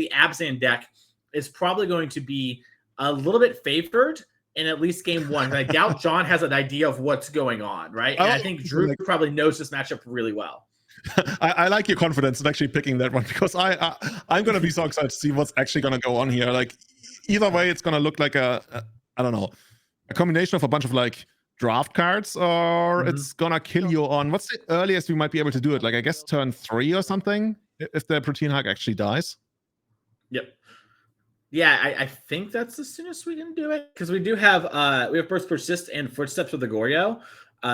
the Abzan deck is probably going to be a little bit favored in at least game one. I doubt John has an idea of what's going on, right? And I think Drew probably knows this matchup really well. I like your confidence in actually picking that one, because I'm going to be so excited to see what's actually going to go on here. Like, either way, it's going to look like I don't know, a combination of a bunch of like draft cards, or it's going to kill you on, what's the earliest we might be able to do it? Like, I guess turn 3 or something, if the Protean Hulk actually dies. Yep. Yeah, I think that's as soon as we can do it, because we do have both Persist and Footsteps with the Goryo.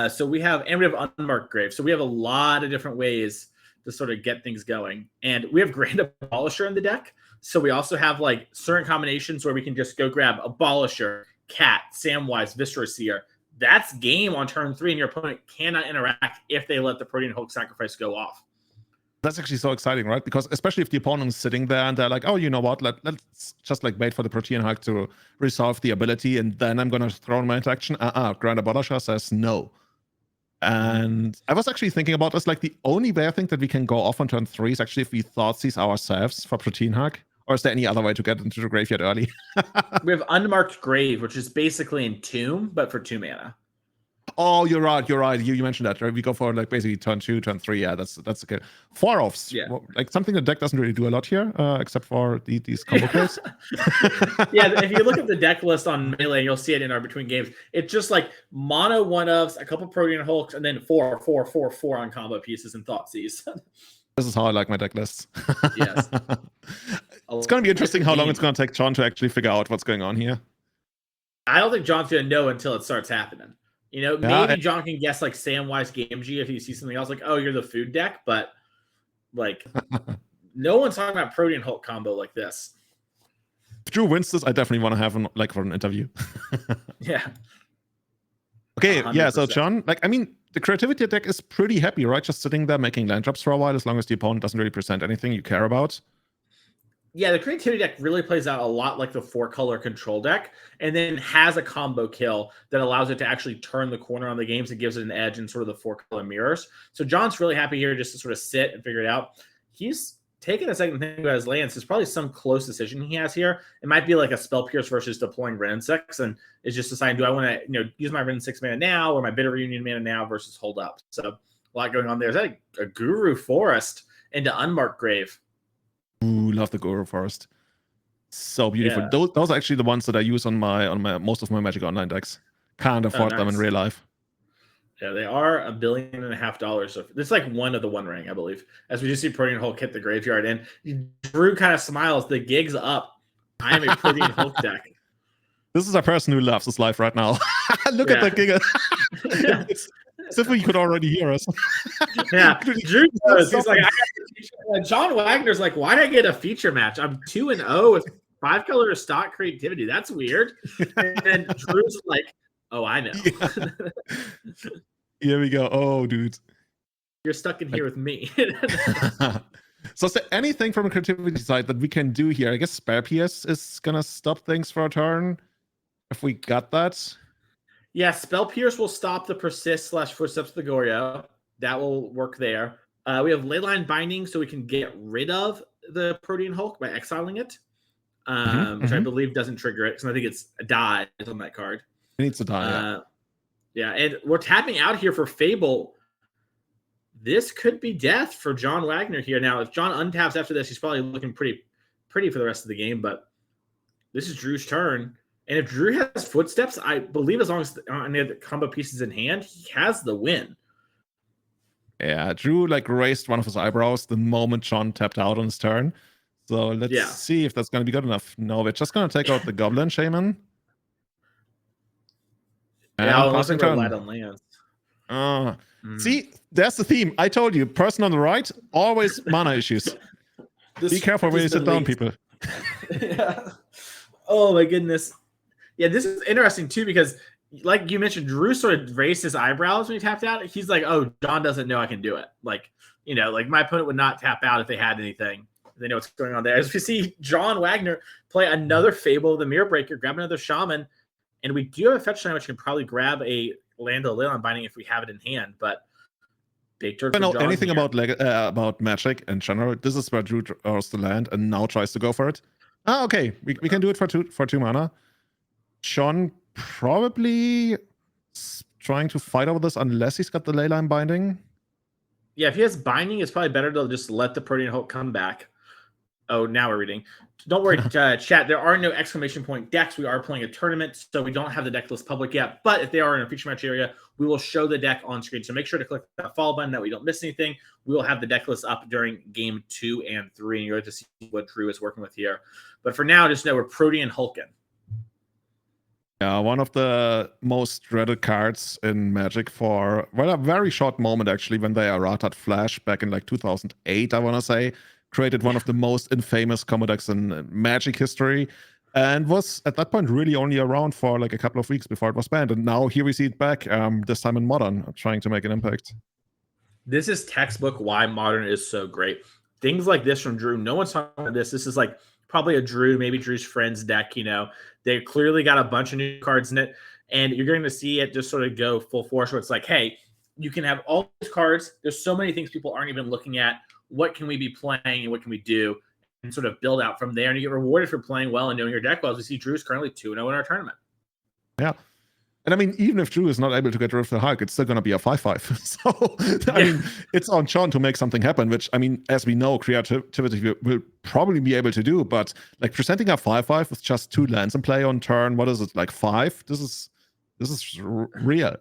So we have Unmarked Grave. So we have a lot of different ways to sort of get things going. And we have Grand Abolisher in the deck. So we also have like certain combinations where we can just go grab Abolisher, Cat, Samwise, Viscera Seer. That's game on turn 3, and your opponent cannot interact if they let the Protean Hulk sacrifice go off. That's actually so exciting, right? Because especially if the opponent's sitting there and they're like, oh, you know what? Let's just like wait for the Protean Hulk to resolve the ability, and then I'm going to throw in my interaction. Grand Abolisher says no. And I was actually thinking about this, like the only way I think that we can go off on turn 3 is actually if we Thoughtseize ourselves for Protean Hulk. Or is there any other way to get into the graveyard early? We have Unmarked Grave, which is basically Entomb, but for 2 mana. Oh, you're right. You mentioned that, right? We go for like basically turn 2, turn 3. Yeah, that's okay. 4-offs. Yeah. Like something the deck doesn't really do a lot here, except for these combo plays. Yeah, if you look at the deck list on Melee, you'll see it in our between games. It's just like mono 1-ofs, a couple Protean Hulks, and then 4 on combo pieces and Thoughtseize. This is how I like my deck lists. Yes. It's going to be interesting how long it's going to take John to actually figure out what's going on here. I don't think John's going to know until it starts happening. You know, maybe John can guess like Samwise Gamgee if he sees something else, like, oh, you're the food deck, but like no one's talking about Protean Hulk combo like this. If Drew wins this, I definitely want to have him like for an interview. Yeah. Okay, 100%. yeah, so John, like, I mean, the creativity deck is pretty happy, right? Just sitting there making land drops for a while, as long as the opponent doesn't really present anything you care about. Yeah, the creativity deck really plays out a lot like the 4-color control deck, and then has a combo kill that allows it to actually turn the corner on the games and gives it an edge in sort of the 4-color mirrors. So John's really happy here just to sort of sit and figure it out. He's taking a second to think about his lands. There's probably some close decision he has here. It might be like a Spell Pierce versus deploying Wrenn 6, and is just deciding, do I want to use my Wrenn 6 mana now or my Bitter Reunion mana now versus hold up. So a lot going on there. Is that a Guru Forest into Unmarked Grave? Ooh, love the Goryo Forest. So beautiful. Yeah. Those are actually the ones that I use on my most of my Magic Online decks. Can't afford them in real life. Yeah, they are $1.5 billion. So it's like one of the One Ring, I believe. As we just see Protean Hulk hit the graveyard, and Drew kind of smiles. The gig's up. I am a Protean Hulk deck. This is a person who loves his life right now. Look at the gig. As if you could already hear us. Yeah, Drew knows. He's like, John Wagner's like, why did I get a feature match? I'm 2-0 with 5-color stock creativity. That's weird. And then Drew's like, oh, I know. Yeah. Here we go. Oh, dude. You're stuck in here with me. So is there anything from a creativity side that we can do here? I guess Spell Pierce is going to stop things for a turn. If we got that. Yeah, Spell Pierce will stop the Persist / Footsteps of the Goryo. That will work there. We have Leyline Binding, so we can get rid of the Protean Hulk by exiling it, which I believe doesn't trigger it, because I think it's a die on that card. It needs to die, yeah, and we're tapping out here for Fable. This could be death for John Wagner here. Now, if John untaps after this, he's probably looking pretty for the rest of the game, but this is Drew's turn. And if Drew has Footsteps, I believe as long as any of the combo pieces in hand, he has the win. Yeah, Drew like raised one of his eyebrows the moment John tapped out on his turn. So let's see if that's going to be good enough. No, we're just going to take out the Goblin Shaman. And passing turn. Light on lands. See, that's the theme. I told you, person on the right, always mana issues. Be careful when you sit down, people. Yeah. Oh my goodness. Yeah, this is interesting too, because like you mentioned, Drew sort of raised his eyebrows when he tapped out. He's like, oh, John doesn't know I can do it. Like, like my opponent would not tap out if they had anything. They know what's going on there. As we see John Wagner play another Fable of the Mirror Breaker, grab another Shaman, and we do have a fetch line which can probably grab a land of Leyline Binding if we have it in hand. But Big turn I for know John anything here. about Magic in general. This is where Drew draws the land and now tries to go for it. Ah, okay. We can do it for two mana. John probably trying to fight over this unless he's got the Leyline Binding. Yeah, if he has binding, it's probably better to just let the Protean Hulk come back. Oh, now we're reading. Don't worry, chat. There are no exclamation point decks. We are playing a tournament, so we don't have the deck list public yet. But if they are in a feature match area, we will show the deck on screen. So make sure to click that follow button that we don't miss anything. We will have the deck list up during game 2 and 3, and you're going to see what Drew is working with here. But for now, just know we're Protean Hulkin. Yeah, one of the most dreaded cards in Magic for a very short moment, actually, when they errated Flash back in like 2008, I want to say. Created one of the most infamous combo decks in Magic history, and was at that point really only around for like a couple of weeks before it was banned. And now here we see it back, this time in Modern, trying to make an impact. This is textbook why Modern is so great. Things like this from Drew, no one's talking about this. This is like probably a Drew, maybe Drew's friend's deck. They clearly got a bunch of new cards in it, and you're going to see it just sort of go full force where it's like, hey, you can have all these cards. There's so many things people aren't even looking at. What can we be playing and what can we do, and sort of build out from there. And you get rewarded for playing well and knowing your deck well. As we see, Drew's currently 2-0 in our tournament. Yeah. And I mean, even if Drew is not able to get rid of the Hulk, it's still going to be a 5/5. So, I mean, it's on John to make something happen, which, I mean, as we know, creativity will probably be able to do. But like presenting a 5/5 with just 2 lands in play on turn, what is it, like 5? This is real.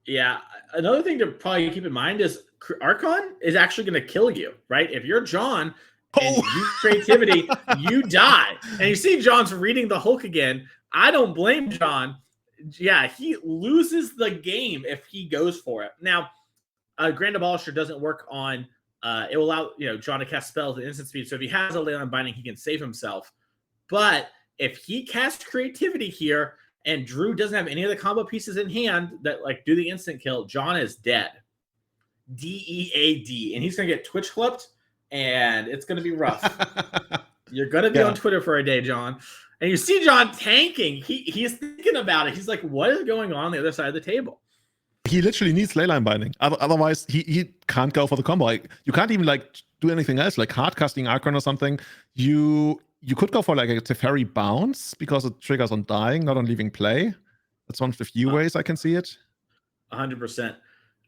Yeah. Another thing to probably keep in mind is Archon is actually going to kill you, right? If you're John and you use creativity, you die. And you see John's reading the Hulk again. I don't blame John. Yeah, he loses the game if he goes for it. Now, Grand Abolisher doesn't work on it will allow John to cast spells at instant speed. So if he has a Leyline Binding, he can save himself. But if he casts creativity here and Drew doesn't have any of the combo pieces in hand that like do the instant kill, John is dead. DEAD. And he's gonna get Twitch clipped, and it's gonna be rough. You're gonna be on Twitter for a day, John. And you see John tanking. He's thinking about it. He's like, what is going on the other side of the table? He literally needs Leyline Binding. Otherwise, he can't go for the combo. Like, you can't even like do anything else, like hard casting Archon or something. You could go for like a Teferi bounce because it triggers on dying, not on leaving play. That's one of the few ways I can see it. 100%.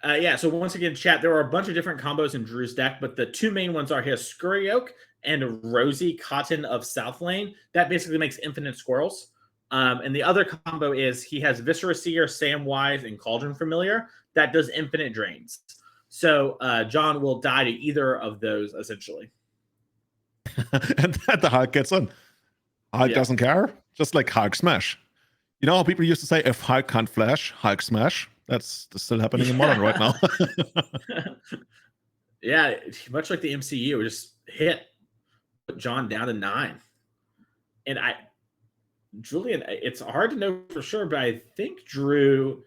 Yeah, so once again, chat, there are a bunch of different combos in Drew's deck, but the 2 main ones are his Scurry Oak and Rosie, Cotton of South Lane. That basically makes infinite squirrels. And the other combo is he has Viscera Seer, Samwise, and Cauldron Familiar. That does infinite drains. So John will die to either of those, essentially. And then the Hulk gets in. Hulk doesn't care. Just like Hulk Smash. You know how people used to say, if Hulk can't flash, Hulk Smash? That's still happening in Modern right now. Yeah, much like the MCU, we just put John down to 9. And Julian, it's hard to know for sure, but I think Drew,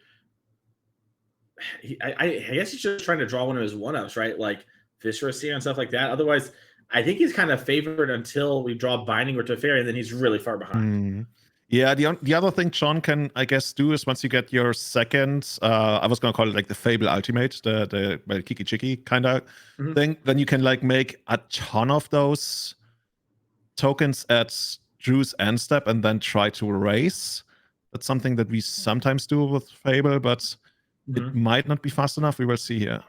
I guess he's just trying to draw one of his one-ups, right? Like Viscera Seer and stuff like that. Otherwise, I think he's kind of favored until we draw Binding or Teferi, and then he's really far behind. Yeah, the other thing John can, I guess, do is once you get your second, I was going to call it like the Fable Ultimate, the Kiki Chiki kind of thing, then you can like make a ton of those tokens at Drew's end step and then try to race. That's something that we sometimes do with Fable, but it might not be fast enough. We will see here.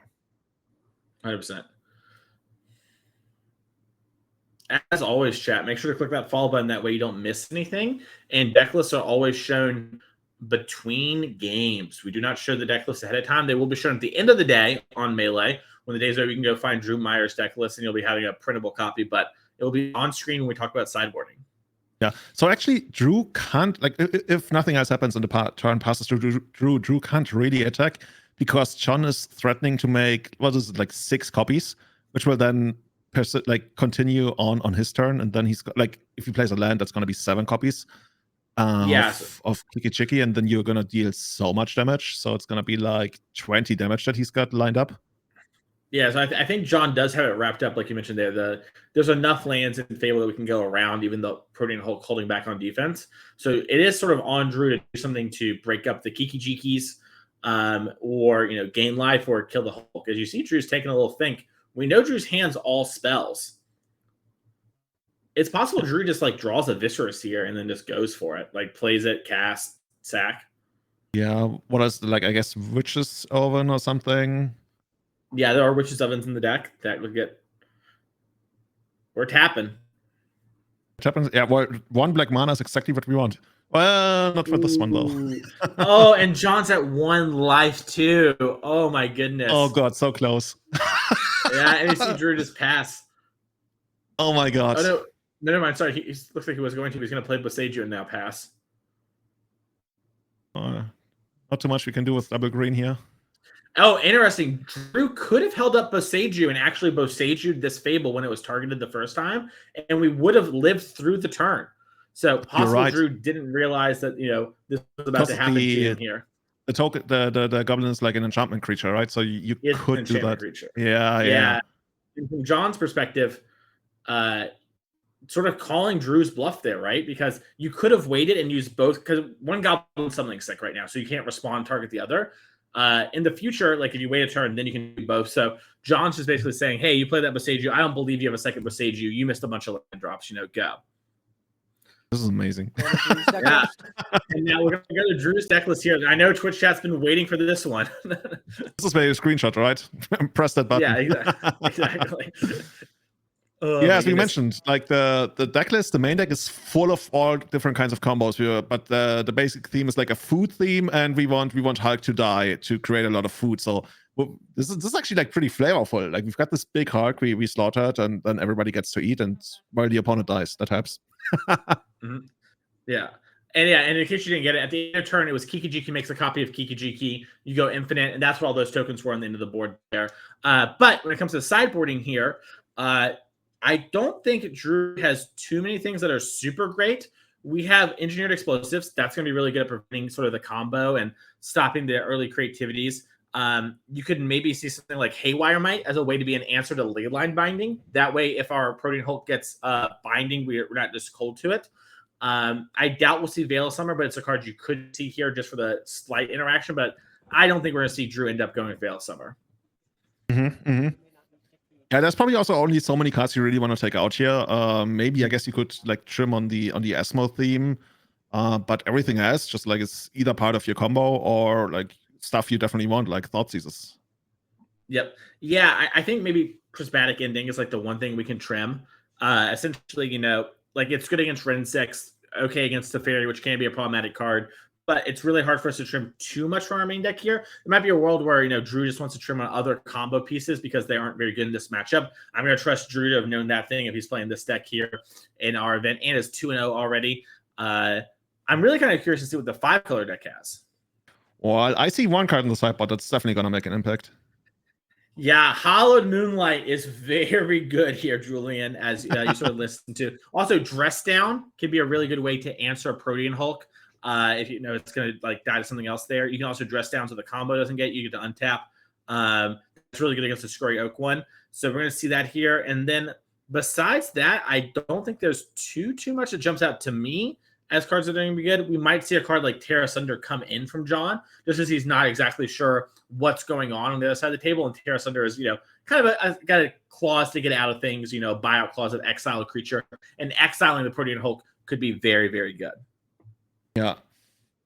100%. As always, chat, make sure to click that follow button. That way you don't miss anything. And deck lists are always shown between games. We do not show the deck list ahead of time. They will be shown at the end of the day on Melee. When the day's over, you can go find Drew Meyer's deck list, and you'll be having a printable copy. But it will be on screen when we talk about sideboarding. Yeah. So actually, Drew can't, like, if nothing else happens in the turn passes through Drew can't really attack because John is threatening to make, what is it, like 6 copies, which will then continue on his turn, and then he's got, like, if he plays a land, that's going to be 7 copies of Kiki Chiki, and then you're going to deal so much damage. So it's going to be like 20 damage that he's got lined up. Yeah, so I think John does have it wrapped up, like you mentioned there. There's enough lands in Fable that we can go around, even though Protean Hulk holding back on defense. So it is sort of on Drew to do something to break up the Kiki Jikis or gain life or kill the Hulk. As you see, Drew's taking a little think. We know Drew's hands all spells. It's possible Drew just like draws a Viscera Seer and then just goes for it, like plays it, cast, sack. Yeah, what is like? I guess Witch's Oven or something. Yeah, there are Witch's Ovens in the deck that would get. We're tapping. Happens. Yeah, well, 1 black mana is exactly what we want. Well, not for this one though. Oh, and John's at 1 life too. Oh my goodness. Oh god, so close. Yeah, and you see Drew just pass. Oh my god. Oh no, never mind. Sorry, he looks like he was going to play Boseiju and now pass. Not too much we can do with double green here. Oh, interesting. Drew could have held up Boseiju and actually Boseiju'd this Fable when it was targeted the first time, and we would have lived through the turn. So possibly right. Drew didn't realize that this was about to happen to him here. The token, the goblin is like an enchantment creature, right? So you could do that. Creature. Yeah. And from John's perspective, sort of calling Drew's bluff there, right? Because you could have waited and used both, because one goblin's something sick right now, so you can't respond, target the other. In the future, like if you wait a turn, then you can do both. So John's just basically saying, hey, you play that Boseiju. I don't believe you have a second Boseiju. You missed a bunch of land drops. Go. This is amazing. Yeah. And now we're going to go to Drew's deck list here. I know Twitch chat's been waiting for this one. This is maybe a screenshot, right? Press that button. Yeah, exactly. Yeah, as we mentioned, like the deck list, the main deck is full of all different kinds of combos. But the basic theme is like a food theme, and we want Hulk to die to create a lot of food. So this is actually like pretty flavorful. Like we've got this big Hulk we slaughtered, and then everybody gets to eat, and while the opponent dies, that helps. Yeah. And in case you didn't get it, at the end of the turn, it was Kiki-Jiki makes a copy of Kiki-Jiki. You go infinite, and that's what all those tokens were on the end of the board there. But when it comes to sideboarding here, I don't think Drew has too many things that are super great. We have engineered explosives. That's going to be really good at preventing sort of the combo and stopping the early creativities. You could maybe see something like Haywire Might as a way to be an answer to Leyline Binding. That way, if our Protean Hulk gets binding, we're not just cold to it. I doubt we'll see Veil of Summer, but it's a card you could see here just for the slight interaction. But I don't think we're going to see Drew end up going with Veil of Summer. Yeah, there's probably also only so many cards you really want to take out here. Maybe I guess you could like trim on the Asmo theme, but everything else just like it's either part of your combo or like stuff you definitely want, like Thoughtseizes. Yep. Yeah, I think maybe Prismatic Ending is like the one thing we can trim. Essentially, like it's good against Ren 6, okay against Teferi, which can be a problematic card, but it's really hard for us to trim too much from our main deck here. It might be a world where, Drew just wants to trim on other combo pieces because they aren't very good in this matchup. I'm going to trust Drew to have known that thing if he's playing this deck here in our event and is 2-0 already. I'm really kind of curious to see what the 5-color deck has. Well, I see one card in the sideboard that's definitely going to make an impact. Yeah, Hollowed Moonlight is very good here, Julian, as you sort of listen to. Also, Dress Down can be a really good way to answer a Protean Hulk. If it's going to like die to something else there. You can also Dress Down so the combo doesn't get you. Get to untap. It's really good against the Scurry Oak one. So we're going to see that here. And then besides that, I don't think there's too much that jumps out to me as cards that are going to be good. We might see a card like Terra Sunder come in from John, just as he's not exactly sure what's going on the other side of the table. And Terra Sunder is, kind of got a clause to get out of things, buyout clause of exile a creature. And exiling the Protean Hulk could be very, very good. Yeah.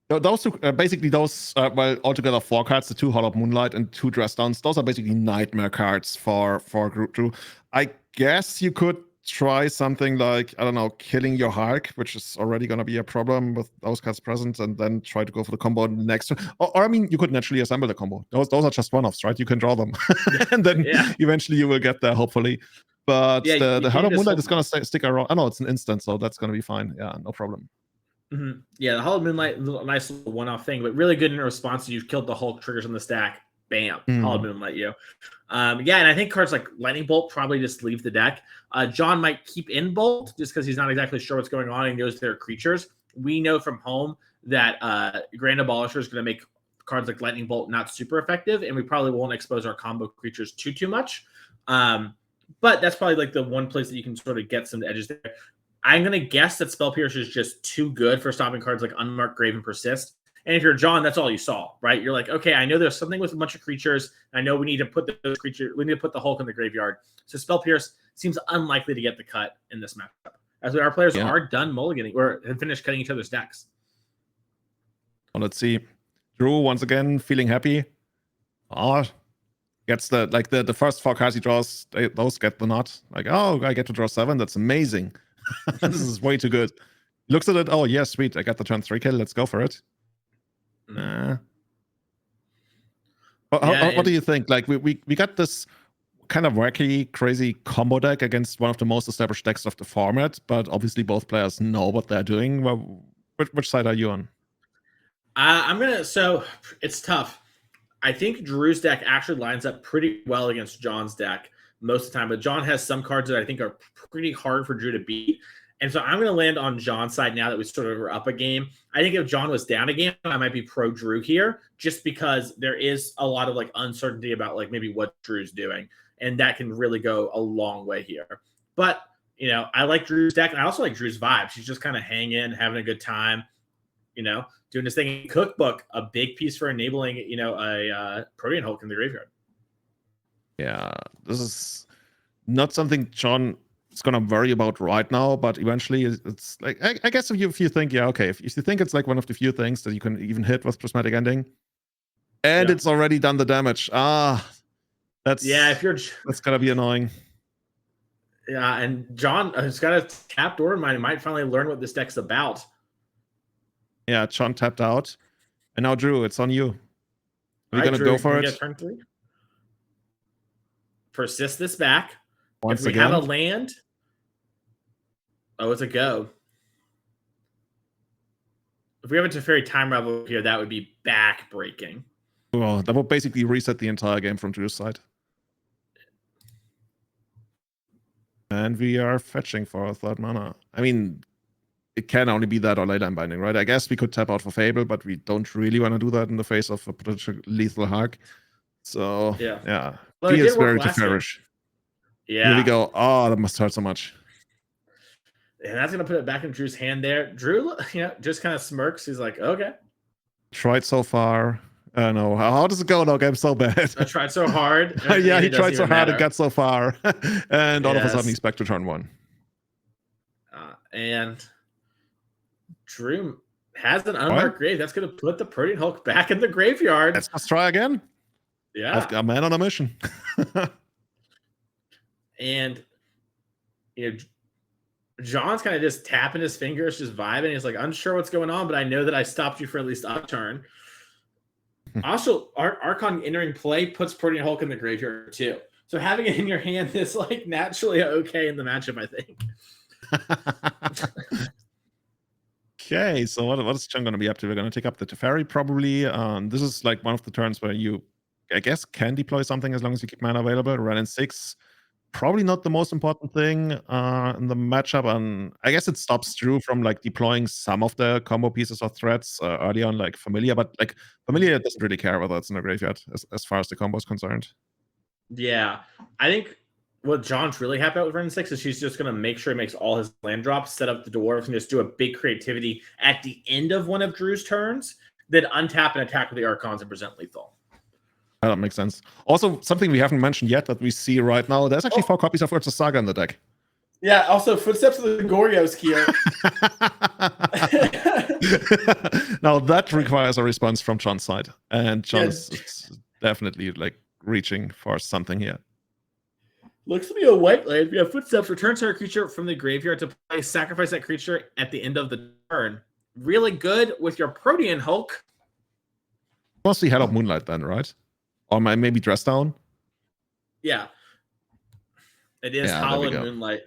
Those two, basically those, altogether 4 cards, the 2 Hollowed Moonlight and 2 Dress Downs, those are basically nightmare cards for Group 2. I guess you could try something like, I don't know, killing your Hulk, which is already going to be a problem with those cards present, and then try to go for the combo next turn. Or I mean, you could naturally assemble the combo. Those are just one-offs, right? You can draw them. And then eventually you will get there, hopefully. But the Hollowed Moonlight is going to stick around. I know it's an instant, so that's going to be fine. Yeah, no problem. Yeah, the Hollowed Moonlight, nice little one-off thing, but really good in response to you've killed the Hulk, triggers on the stack. Bam, Hollowed Moonlight you. And I think cards like Lightning Bolt probably just leave the deck. John might keep in Bolt just because he's not exactly sure what's going on and knows there are creatures. We know from home that Grand Abolisher is going to make cards like Lightning Bolt not super effective, and we probably won't expose our combo creatures too much. But that's probably like the one place that you can sort of get some edges there. I'm going to guess that Spell Piercer is just too good for stopping cards like Unmarked Grave and Persist. And if you're John, that's all you saw, right? You're like, okay, I know there's something with a bunch of creatures. I know we need to put those creatures, we need to put the Hulk in the graveyard. So Spell Pierce seems unlikely to get the cut in this matchup, as our players are done mulliganing or have finished cutting each other's decks. Well, let's see. Drew once again feeling happy. Oh, gets the first 4 cards he draws. Those get the nod. Like, oh, I get to draw 7. That's amazing. This is way too good. Looks at it. Oh, yeah, sweet. I got the turn 3 kill. Let's go for it. What do you think? Like, we got this kind of wacky, crazy combo deck against one of the most established decks of the format, but obviously both players know what they're doing. Well, which side are you on? So it's tough. I think Drew's deck actually lines up pretty well against John's deck most of the time, but John has some cards that I think are pretty hard for Drew to beat. And so I'm going to land on John's side now that we sort of are up a game. I think if John was down a game, I might be pro Drew here, just because there is a lot of like uncertainty about like maybe what Drew's doing. And that can really go a long way here. But, you know, I like Drew's deck. And I also like Drew's vibe. She's just kind of hanging, having a good time, you know, doing this thing in Cookbook, a big piece for enabling, you know, a Protean Hulk in the graveyard. Yeah, this is not something John is going to worry about right now, but eventually it's like, I guess if you think, yeah, okay, if you think it's like one of the few things that you can even hit with Prismatic Ending, and it's already done the damage. That's going to be annoying. Yeah, and John has got a tapped Aura Mine. He might finally learn what this deck's about. Yeah, John tapped out. And now, Drew, it's on you. Are you going to go for it? Turn 3? Persist this back. Once if we again. have a land, it's a go. If we have a Teferi Time Revel here, that would be back-breaking. Well, that would basically reset the entire game from Drew's side. And we are fetching for a 3rd mana. I mean, it can only be that or late Binding, right? I guess we could tap out for Fable, but we don't really want to do that in the face of a potential lethal Hulk. So, yeah. Well, he is very Teferish. Yeah. Here we go. Oh, that must hurt so much. And that's going to put it back in Drew's hand there. Drew, just kind of smirks. He's like, okay. Tried so far. No. How does it go? No, I'm so bad. I tried so hard. Yeah, he tried so hard and got so far. And all of a sudden he's back to turn 1. And Drew has an Unmarked Grave. That's going to put the Protean Hulk back in the graveyard. Let's try again. Yeah. I've got a man on a mission. And, you know, John's kind of just tapping his fingers, just vibing. He's like, unsure what's going on, but I know that I stopped you for at least a turn. Also, Archon entering play puts Protean Hulk in the graveyard too. So having it in your hand is like naturally okay in the matchup, I think. Okay, so what is John going to be up to? We're going to take up the Teferi probably. This is like one of the turns where you, I guess, can deploy something as long as you keep mana available. Run in 6. Probably not the most important thing in the matchup. And I guess it stops Drew from like deploying some of the combo pieces or threats early on, like Familiar. But like Familiar doesn't really care whether it's in the graveyard as far as the combo is concerned. Yeah, I think what John's really happy about with Run 6 is she's just going to make sure he makes all his land drops, set up the dwarves, and just do a big creativity at the end of one of Drew's turns, then untap and attack with the Archons and present lethal. That makes sense. Also, something we haven't mentioned yet that we see right now, there's actually 4 copies of Urza Saga in the deck. Yeah, also Footsteps of the Goryos here. Now that requires a response from John's side. And John's definitely like reaching for something here. Looks to be a white land. We have Footsteps, return to a creature from the graveyard to play, sacrifice that creature at the end of the turn. Really good with your Protean Hulk. Mostly Head of Moonlight then, right? Or maybe Dress Down? Yeah. It is Hallowed Moonlight.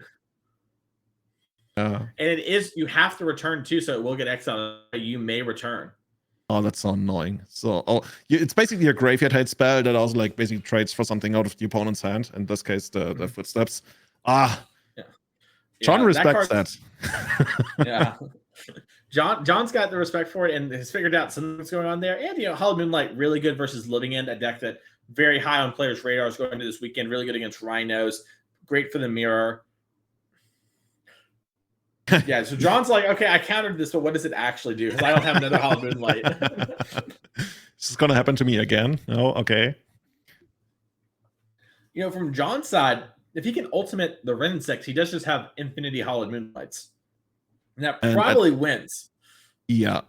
And it is, you have to return too, so it will get exiled. You may return. Oh, that's so annoying. So, it's basically a graveyard hate spell that also like basically trades for something out of the opponent's hand. In this case, the Footsteps. John respects that. Yeah. John's got the respect for it and has figured out something's going on there. And, Hallowed Moonlight, really good versus Living End, a deck that very high on players' radars going into this weekend. Really good against Rhinos. Great for the mirror. Yeah, so John's like, okay, I countered this, but what does it actually do? Because I don't have another Hollow Moonlight. This is gonna happen to me again. Oh, okay. From John's side, if he can ultimate the Ren Insect, he does just have infinity Hollow Moonlights. And that probably wins. Yeah.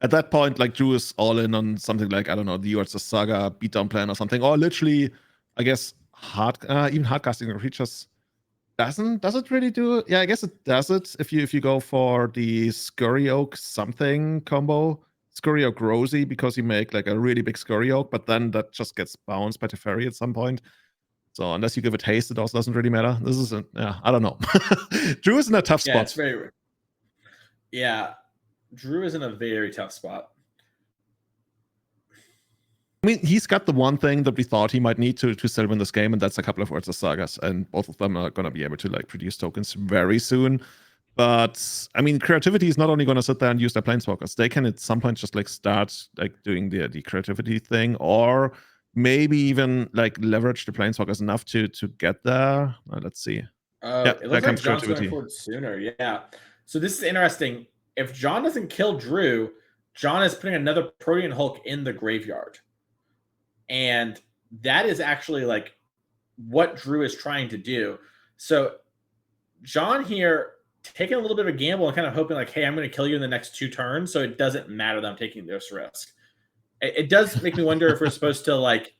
At that point, like, Drew is all in on something like, I don't know, the Urza Saga beatdown plan or something. Or literally, I guess, even hardcasting creatures does it really do it? Yeah, I guess it does it if you go for the Scurry Oak something combo. Scurry Oak Rosie, because you make like a really big Scurry Oak, but then that just gets bounced by Teferi at some point. So unless you give it haste, it also doesn't really matter. This is I don't know. Drew is in a tough spot. Yeah, it's very. Yeah, Drew is in a very tough spot. I mean, he's got the one thing that we thought he might need to still win this game, and that's a couple of Urza Sagas, and both of them are going to be able to like produce tokens very soon. But I mean, creativity is not only going to sit there and use their planeswalkers. They can at some point just like start like doing the creativity thing, or maybe even like leverage the planeswalkers enough to get there. Let's see. Yeah, it looks like John's going forward sooner. Yeah. So this is interesting. If John doesn't kill Drew, John is putting another Protean Hulk in the graveyard. And that is actually like what Drew is trying to do. So John here taking a little bit of a gamble and kind of hoping like, hey, I'm going to kill you in the next 2 turns, so it doesn't matter that I'm taking this risk. It does make me wonder if we're supposed to like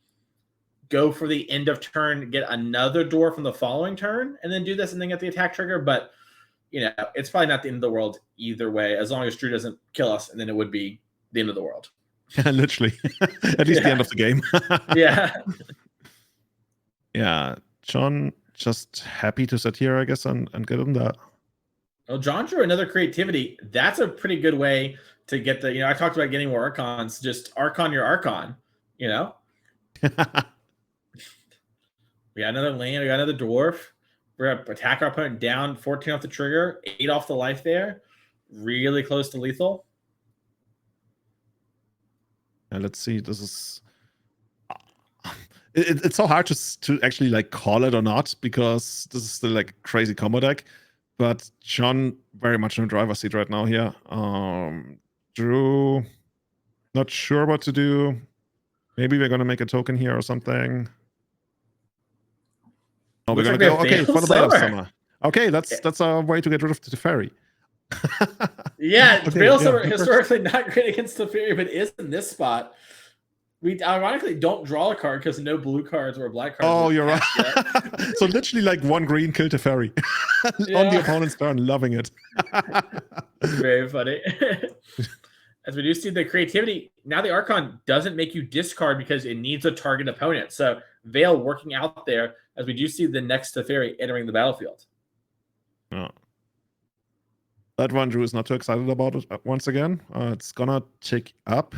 go for the end of turn, get another dwarf from the following turn, and then do this and then get the attack trigger. But it's probably not the end of the world either way, as long as Drew doesn't kill us, and then it would be the end of the world. Yeah, literally. At least the end of the game. Yeah. Yeah. John just happy to sit here, I guess, and get him that. Well, John drew another creativity. That's a pretty good way to get the, I talked about getting more Archons. Just Archon your Archon, We got another land. We got another dwarf. We're going to attack our opponent down 14 off the trigger, 8 off the life there. Really close to lethal. Let's see. This is it's so hard to actually like call it or not, because this is still like a crazy combo deck. But John very much in the driver's seat right now here. Drew, not sure what to do. Maybe we're gonna make a token here or something. Oh, we're gonna go for the Veil of Summer. Okay, that's a way to get rid of the Teferi. Yeah, Veil of Summer historically not great against the Teferi, but is in this spot. We ironically don't draw a card because no blue cards or black cards. Oh, you're right. So literally like 1 green kill Teferi on the opponent's turn. Loving it. Very funny. As we do see the creativity, now the Archon doesn't make you discard because it needs a target opponent. So Veil working out there as we do see the next Teferi entering the battlefield. Oh. That one Drew is not too excited about it once again. It's gonna tick up.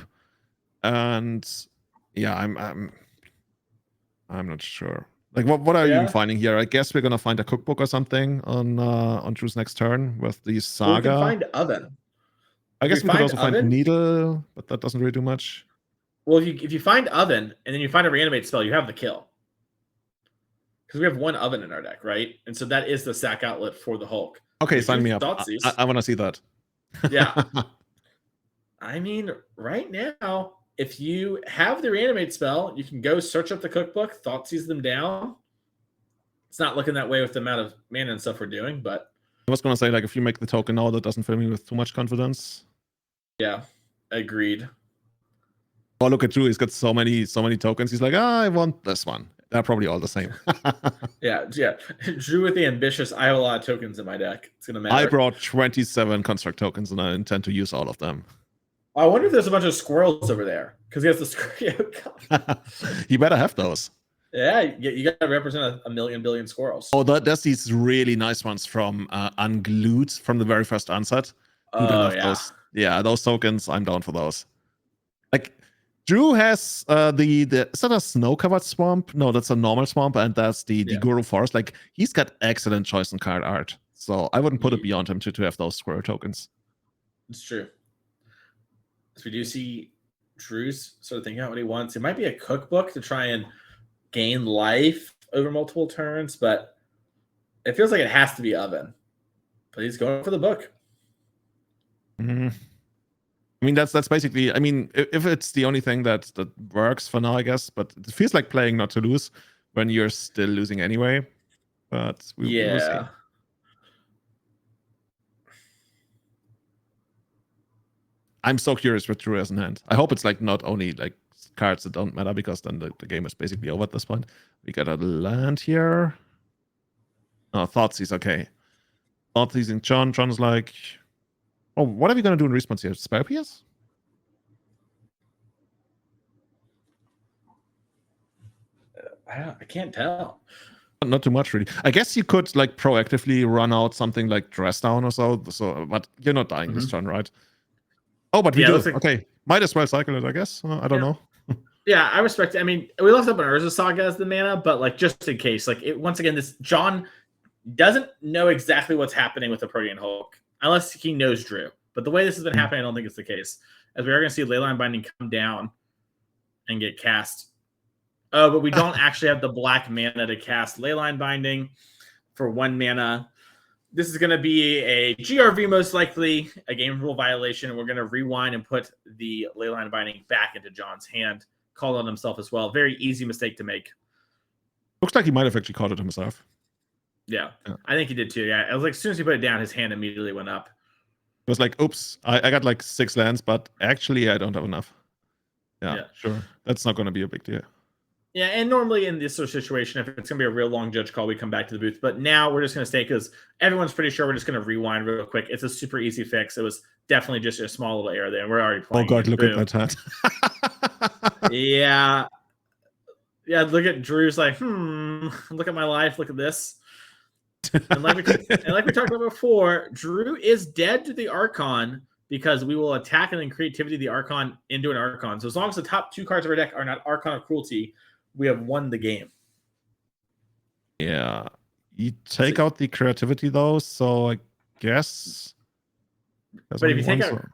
And yeah, I'm not sure. Like, what are you even finding here? I guess we're gonna find a cookbook or something on Drew's next turn with the Saga. Well, we can find Oven. I guess we could also find Needle, but that doesn't really do much. Well, if you find Oven and then you find a reanimate spell, you have the kill. Because we have 1 Oven in our deck, right? And so that is the sack outlet for the Hulk. Okay, sign me up. I want to see that. Yeah. I mean, right now, if you have the reanimate spell, you can go search up the cookbook, Thoughtseize them down. It's not looking that way with the amount of mana and stuff we're doing, but I was gonna say, like, if you make the token now, that doesn't fill me with too much confidence. Yeah, agreed. Oh, look at Drew. He's got so many tokens. He's like, I want this one. They're probably all the same. Yeah. Drew with the ambitious, I have a lot of tokens in my deck. It's gonna matter. I brought 27 construct tokens and I intend to use all of them. I wonder if there's a bunch of squirrels over there because he has the Scurry Oak. You better have those. Yeah, you got to represent a million billion squirrels. Oh, there's these really nice ones from Unglued from the very first onset. Oh, yeah. Those. Yeah, those tokens, I'm down for those. Like, Drew has is that a snow-covered swamp? No, that's a normal swamp, and that's the Guru Forest. Like, he's got excellent choice in card art. So I wouldn't put it beyond him to have those squirrel tokens. It's true. So we do see Drew's sort of thinking out what he wants. It might be a cookbook to try and gain life over multiple turns, but it feels like it has to be Oven. But he's going for the book. I mean, that's basically. I mean, if it's the only thing that works for now, I guess. But it feels like playing not to lose when you're still losing anyway. But we will see. I'm so curious what Drew has in hand. I hope it's like not only like cards that don't matter, because then the game is basically over at this point. We got a land here. Oh, Thoughtseize, okay. Thoughtseizing John. John's like, oh, what are we gonna do in response here? Spell Pierce? I can't tell. Not too much, really. I guess you could like proactively run out something like Dress Down or so. But you're not dying this turn, right? Oh, but we do. Like, okay, might as well cycle it, I guess. I don't know. Yeah, I respect it. I mean, we left up an Urza Saga as the mana, but like just in case, like once again, this John doesn't know exactly what's happening with the Protean Hulk unless he knows Drew. But the way this has been happening, I don't think it's the case. As we are going to see Leyline Binding come down and get cast. Oh, but we don't actually have the black mana to cast Leyline Binding for 1 mana. This is going to be a GRV most likely, a game rule violation, and we're going to rewind and put the Leyline Binding back into John's hand. Called on himself as well. Very easy mistake to make. Looks like he might have actually called it himself. Yeah, I think he did too. Yeah, it was like as soon as he put it down, his hand immediately went up. It was like, oops, I got like 6 lands, but actually I don't have enough. Yeah, sure. That's not going to be a big deal. Yeah, and normally in this sort of situation, if it's going to be a real long judge call, we come back to the booth. But now we're just going to stay because everyone's pretty sure we're just going to rewind real quick. It's a super easy fix. It was definitely just a small little error there, and we're already playing. Oh, God, look at that hand. Yeah, look at Drew's like, look at my life. Look at this. And like we talked about before, Drew is dead to the Archon because we will attack and then creativity the Archon into an Archon. So as long as the top 2 cards of our deck are not Archon or Cruelty, we have won the game. Yeah. You take out the creativity, though, so I guess... But if you take out...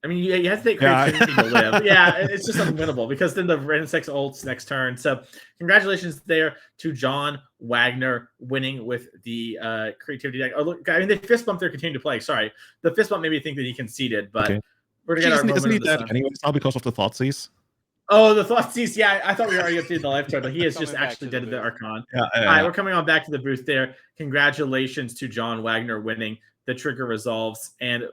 I mean, you have to take creativity to live. Yeah, it's just unwinnable because then the Ren 6 ults next turn. So congratulations there to John Wagner winning with the creativity deck. Oh, look, I mean, the fist bump there continued to play. Sorry. The fist bump made me think that he conceded, but we're going to get our moment isn't he of the dead sun. anyway? It's not because of the Thoughtseize. Oh, the Thoughtseize. Yeah, I thought we were already up to the life total. He is just actually dead to the Archon. All right, we're coming on back to the booth there. Congratulations to John Wagner winning. The trigger resolves, and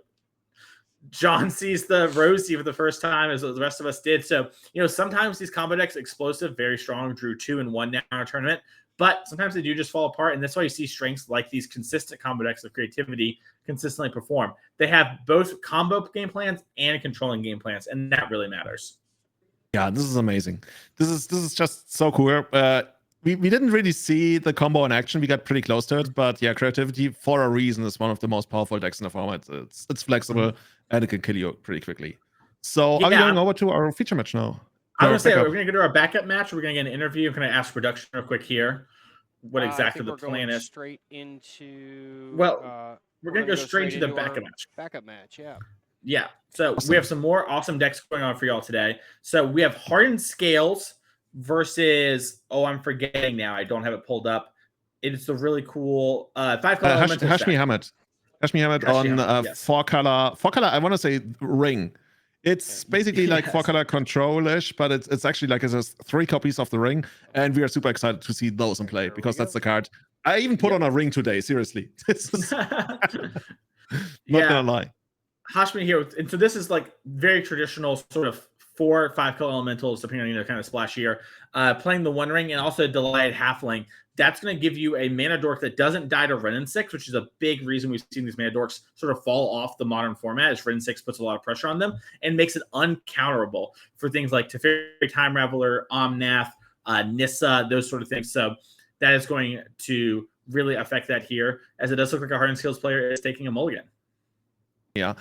John sees the Rosie for the first time, as the rest of us did. So, sometimes these combo decks, explosive, very strong, drew 2 and 1 now in a tournament, but sometimes they do just fall apart. And that's why you see strengths like these consistent combo decks of creativity consistently perform. They have both combo game plans and controlling game plans, and that really matters. Yeah, this is amazing. This is just so cool. We didn't really see the combo in action. We got pretty close to it, but yeah, creativity for a reason is one of the most powerful decks in the format. It's flexible and it can kill you pretty quickly. So are we going over to our feature match now? I'm gonna say we're gonna go to our backup match. We're gonna get an interview. I'm gonna ask production real quick here what exactly the plan is. Straight into we're gonna go straight into the backup match. Backup match, yeah. Yeah. So we have some more awesome decks going on for y'all today. So we have Hardened Scales versus I'm forgetting now. I don't have it pulled up. It's the really cool 5-color elemental Hashmi Hamid. Hashmi Hamid on yes. 4-color. 4-color, I want to say ring. It's basically like 4-color control-ish, but it's actually like it's 3 copies of the ring, and we are super excited to see those in play because that's the card. I even put on a ring today, seriously. Not gonna lie. Hashmi here, and so this is like very traditional sort of 4 or 5-color elementals, depending on kind of splashier. Playing the 1 ring and also Delighted Halfling. That's going to give you a mana dork that doesn't die to Ren 6, which is a big reason we've seen these mana dorks sort of fall off the modern format, as Ren 6 puts a lot of pressure on them and makes it uncounterable for things like Teferi Time Raveler, Omnath, Nissa, those sort of things. So that is going to really affect that here, as it does look like a Hardened Scales player is taking a mulligan. Yeah.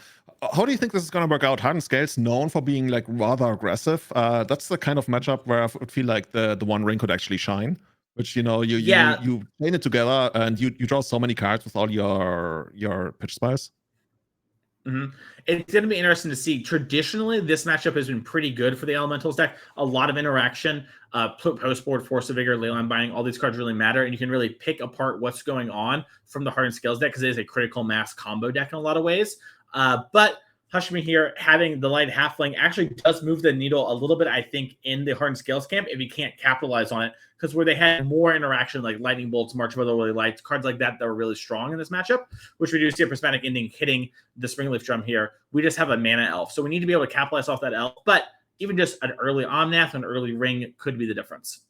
How do you think this is going to work out? Hardened Scales known for being like rather aggressive. That's the kind of matchup where I would feel like the 1 ring could actually shine. Which you chain it together and you draw so many cards with all your pitch spies. Mm-hmm. It's going to be interesting to see. Traditionally, this matchup has been pretty good for the Elementals deck. A lot of interaction. Postboard, Force of Vigor, Leyline Binding, all these cards really matter, and you can really pick apart what's going on from the Hardened Scales deck because it is a critical mass combo deck in a lot of ways. But Hushmi here, having the light halfling actually does move the needle a little bit, I think, in the Hardened Scales camp if you can't capitalize on it, because where they had more interaction, like Lightning Bolts, March of Otherworldly Lights, cards like that were really strong in this matchup, which we do see a Prismatic Ending hitting the Springleaf Drum here. We just have a mana elf, so we need to be able to capitalize off that elf, but even just an early Omnath, an early Ring could be the difference.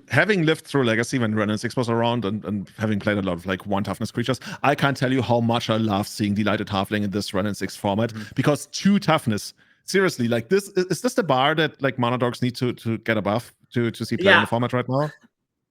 Having lived through Legacy when Renin 6 was around and having played a lot of like 1 toughness creatures, I can't tell you how much I love seeing Delighted Halfling in this Renin 6 format, because 2 toughness, seriously, like this, is this the bar that like Mana Dogs need to get above to see play in the format right now?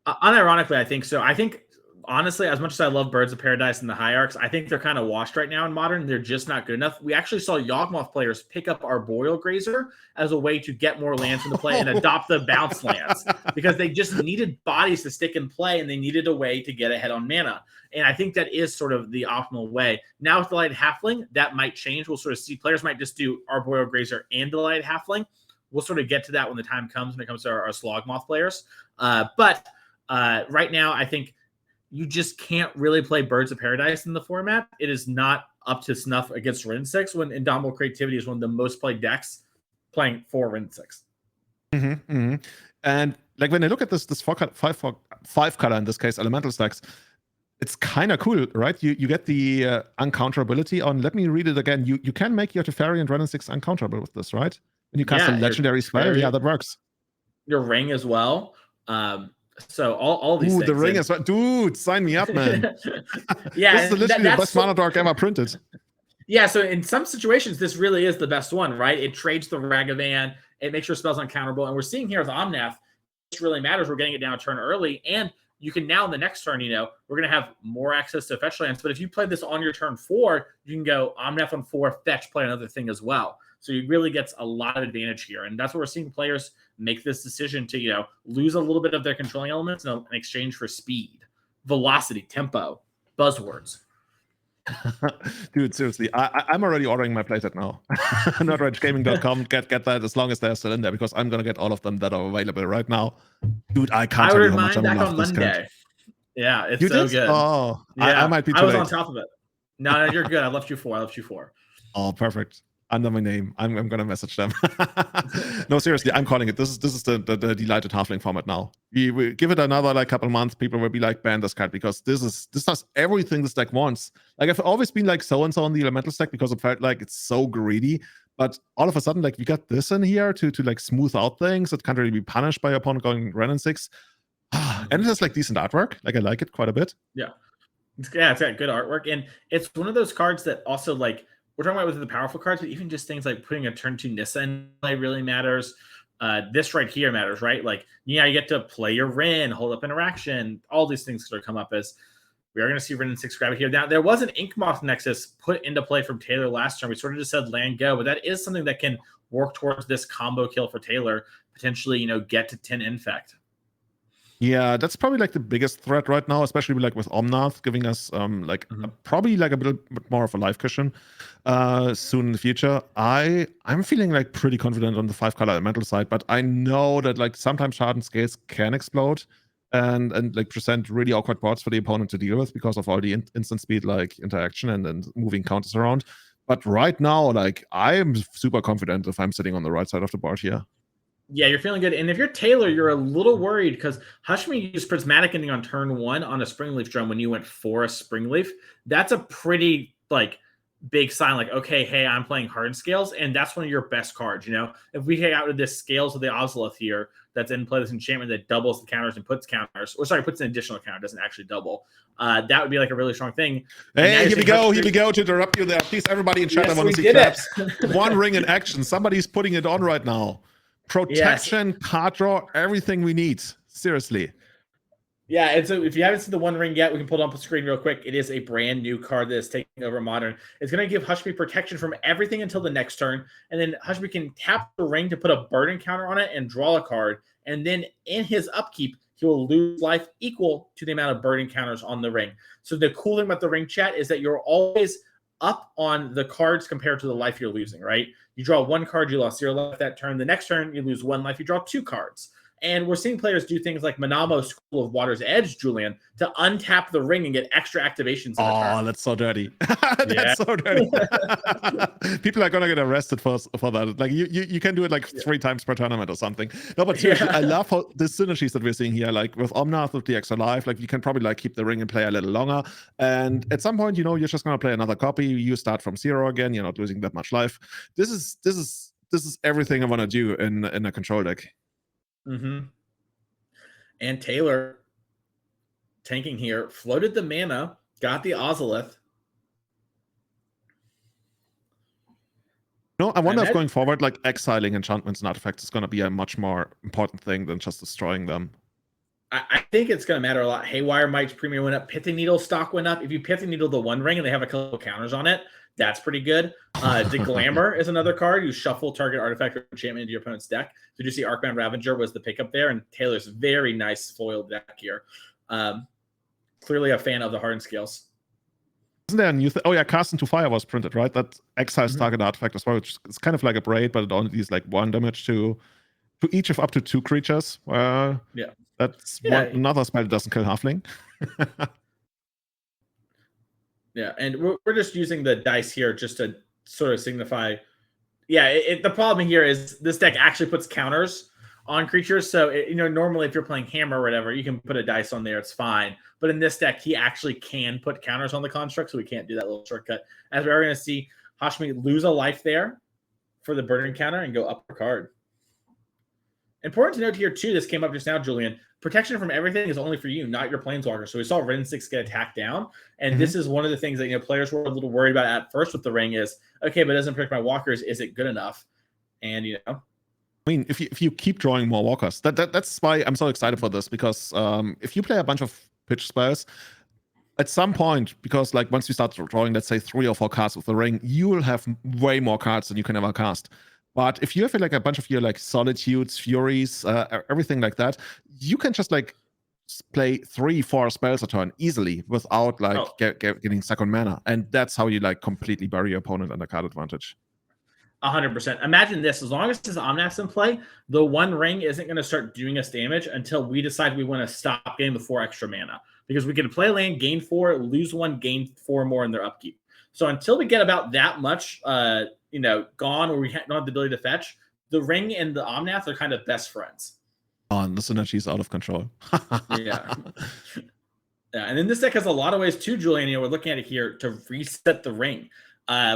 Unironically, I think so. I think, honestly, as much as I love Birds of Paradise and the Hierarchs, I think they're kind of washed right now in Modern. They're just not good enough. We actually saw Yawgmoth players pick up Arboreal Grazer as a way to get more lands into play and adopt the bounce lands because they just needed bodies to stick in play and they needed a way to get ahead on mana. And I think that is sort of the optimal way. Now with the Light Halfling, that might change. We'll sort of see players might just do Arboreal Grazer and the Light Halfling. We'll sort of get to that when the time comes, when it comes to our Slogmoth players. But right now, I think you just can't really play Birds of Paradise in the format. It is not up to snuff against Rin 6 when Indomitable Creativity is one of the most played decks playing for Rin 6. And like when I look at this 5 color, in this case, Elemental stacks, it's kind of cool, right? You get the uncounterability on, let me read it again. You can make your Teferi and Renin 6 uncounterable with this, right? When you cast a legendary spell, yeah, that works. Your Ring as well. So all these things. The Ring as well. Dude, sign me up, man. Yeah. This is literally the best Mana Dark ever printed. Yeah, so in some situations, this really is the best one, right? It trades the Ragavan. It makes your spells uncounterable. And we're seeing here with Omnath, this really matters. We're getting it down a turn early. And you can now in the next turn, we're going to have more access to fetch lands. But if you play this on your turn 4, you can go Omnath on 4, fetch, play another thing as well. So he really gets a lot of advantage here. And that's what we're seeing players make this decision to, lose a little bit of their controlling elements in exchange for speed, velocity, tempo, buzzwords. Dude, seriously, I'm already ordering my playset now. NerdRageGaming.com, get that as long as they're still in there, because I'm going to get all of them that are available right now. Dude, I can't tell you how much I love this card. Yeah, it's so good. Oh, yeah, I might be too late. I was on top of it. No, you're good. I left you 4. Oh, perfect. Under my name. I'm gonna message them. No, seriously, I'm calling it. This is the Delighted Halfling format now. We give it another couple months, people will be like, ban this card, because this does everything this deck wants. Like, I've always been like so and so on the Elemental deck because it felt like it's so greedy. But all of a sudden, like, we got this in here to like smooth out things. It can't really be punished by your opponent going Renin 6. And it has like decent artwork. Like, I like it quite a bit. Yeah, it's got good artwork, and it's one of those cards that also, like, we're talking about with the powerful cards, but even just things like putting a turn 2 Nissa in play really matters. This right here matters, right? Like, you get to play your Rin, hold up interaction, all these things sort of come up as we are going to see Rin and 6 grab it here. Now, there was an Inkmoth Nexus put into play from Taylor last turn. We sort of just said land go, but that is something that can work towards this combo kill for Taylor, potentially, get to 10 infect. Yeah, that's probably like the biggest threat right now, especially like with Omnath giving us probably like a bit more of a life cushion soon in the future. I'm feeling like pretty confident on the 5 color elemental side, but I know that like sometimes hardened scales can explode and like present really awkward boards for the opponent to deal with because of all the instant speed like interaction and moving counters around. But right now, like, I am super confident if I'm sitting on the right side of the board here. Yeah, you're feeling good. And if you're Taylor, you're a little worried because Hushmi used Prismatic Ending on turn 1 on a Springleaf Drum when you went for a Springleaf. That's a pretty, like, big sign, like, okay, hey, I'm playing Hardened Scales, and that's one of your best cards, If we hang out with this Scales of the Ozolith here that's in play, this enchantment that doubles the counters and puts counters, or sorry, puts an additional counter, doesn't actually double. That would be like a really strong thing. Hey, here we go to interrupt you there. Please, everybody in chat, I want to see claps. One ring in action. Somebody's putting it on right now. Protection, card draw, everything we need. Seriously. Yeah, and so if you haven't seen the One Ring yet, we can pull it up on screen real quick. It is a brand new card that is taking over Modern. It's going to give Hushmi protection from everything until the next turn, and then Hushmi can tap the ring to put a burden counter on it and draw a card, and then in his upkeep, he will lose life equal to the amount of burden counters on the ring. So the cool thing about the ring, chat, is that you're always up on the cards compared to the life you're losing, right? You draw 1 card, you lost 0 life that turn. The next turn, you lose 1 life, you draw 2 cards. And we're seeing players do things like Manamo School of Water's Edge, Julian, to untap the ring and get extra activations. Oh, that's so dirty. That's so dirty. People are gonna get arrested for that. Like you can do it like 3 times per tournament or something. No, but seriously, I love how the synergies that we're seeing here. Like with Omnath with the extra life, like you can probably like keep the ring and play a little longer. And at some point, you're just gonna play another copy. You start from 0 again. You're not losing that much life. This is everything I want to do in a control deck. Mm-hmm. And Taylor, tanking here, floated the mana, got the Ozolith. No, I wonder if going forward, like exiling enchantments and artifacts is going to be a much more important thing than just destroying them. I think it's going to matter a lot. Haywire Mite's premium went up. Pithing Needle stock went up. If you Pithing Needle the 1 ring and they have a couple counters on it, that's pretty good. Deglamor is another card. You shuffle target artifact or enchantment into your opponent's deck. So you see Arcbound Ravager was the pickup there, and Taylor's very nice foiled deck here. Clearly a fan of the Hardened Scales. Isn't there a new thing? Oh yeah, Cast into Fire was printed, right? That exiles target artifact as well, which is kind of like a braid, but it only deals like 1 damage to each of up to 2 creatures. That's another spell that doesn't kill halfling. Yeah, and we're just using the dice here just to sort of signify. Yeah, the problem here is this deck actually puts counters on creatures. So, normally if you're playing Hammer or whatever, you can put a dice on there. It's fine. But in this deck, he actually can put counters on the construct, so we can't do that little shortcut. As we are going to see, Hashmi lose a life there for the burning counter and go up a card. Important to note here, too, this came up just now, Julian. Protection from everything is only for you, not your planeswalker. So we saw Ren 6 get attacked down. And this is one of the things that players were a little worried about at first with the ring is, okay, but it doesn't protect my walkers. Is it good enough? And, I mean, if you keep drawing more walkers, that's why I'm so excited for this, because if you play a bunch of pitch spells, at some point, because like once you start drawing, let's say 3 or 4 cards with the ring, you will have way more cards than you can ever cast. But if you have like a bunch of your like Solitudes, Furies, everything like that, you can just like play 3-4 spells a turn easily without like getting stuck on mana. And that's how you like completely bury your opponent under card advantage. 100%. Imagine this: as long as this Omnath's in play, the 1 ring isn't going to start doing us damage until we decide we want to stop getting the 4 extra mana. Because we can play land, gain 4, lose 1, gain 4 more in their upkeep. So until we get about that much, gone, where we don't have the ability to fetch, the ring and the Omnath are kind of best friends. The synergy is out of control. Yeah. And then this deck has a lot of ways too, Julian. We're looking at it here to reset the ring.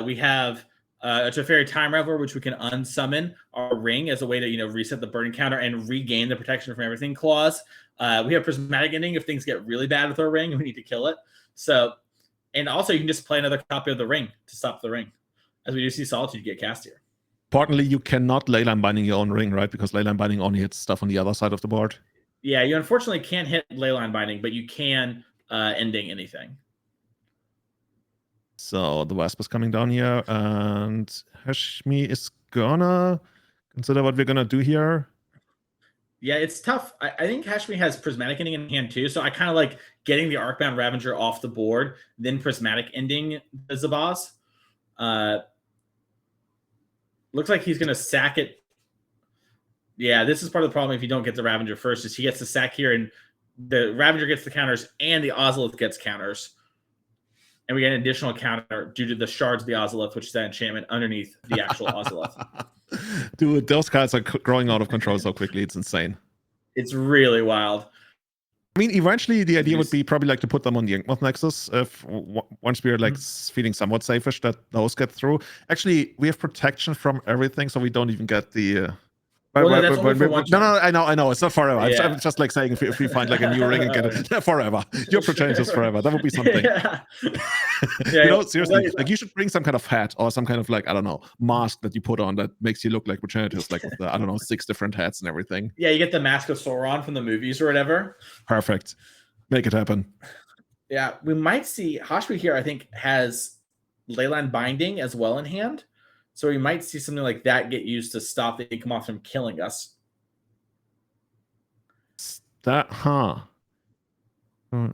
We have a Teferi Time Reveler, which we can unsummon our ring as a way to reset the burning counter and regain the protection from everything clause. We have Prismatic Ending if things get really bad with our ring and we need to kill it. So, and also you can just play another copy of the ring to stop the ring, as we do see Solitude get cast here. Importantly, you cannot Leyline Binding your own ring, right? Because Leyline Binding only hits stuff on the other side of the board. Yeah, you unfortunately can't hit Leyline Binding, but you can ending anything. So the Wasp is coming down here, and Hashmi is gonna consider what we're gonna do here. Yeah, it's tough. I think Hashmi has Prismatic Ending in hand too, so I kind of like getting the Arcbound Ravager off the board, then Prismatic Ending the Zabaz. Looks like he's going to sack it. Yeah, this is part of the problem if you don't get the Ravager first, is he gets the sack here, and the Ravager gets the counters, and the Ozolith gets counters. And we get an additional counter due to the shards of the Ozolith, which is that enchantment underneath the actual Ozolith. Dude, those cards are growing out of control so quickly. It's insane. It's really wild. I mean, eventually the idea would be probably like to put them on the Inkmoth Nexus if once we're like feeling somewhat safe-ish that those get through. Actually, we have protection from everything, so we don't even get the... Well, no, that's only for one no, I know. It's not forever. Yeah. I'm just like saying if we find like a new ring and get it forever. Your protection is forever. That would be something. Yeah. Seriously, like you should bring some kind of hat or some kind of like, I don't know, mask that you put on that makes you look like Regenerative, like with the, I don't know, 6 different hats and everything. Yeah, you get the Mask of Sauron from the movies or whatever. Perfect. Make it happen. Yeah, we might see Hashmi here, I think, has Leyline Binding as well in hand. So we might see something like that get used to stop the Inkmoth from killing us. Yeah,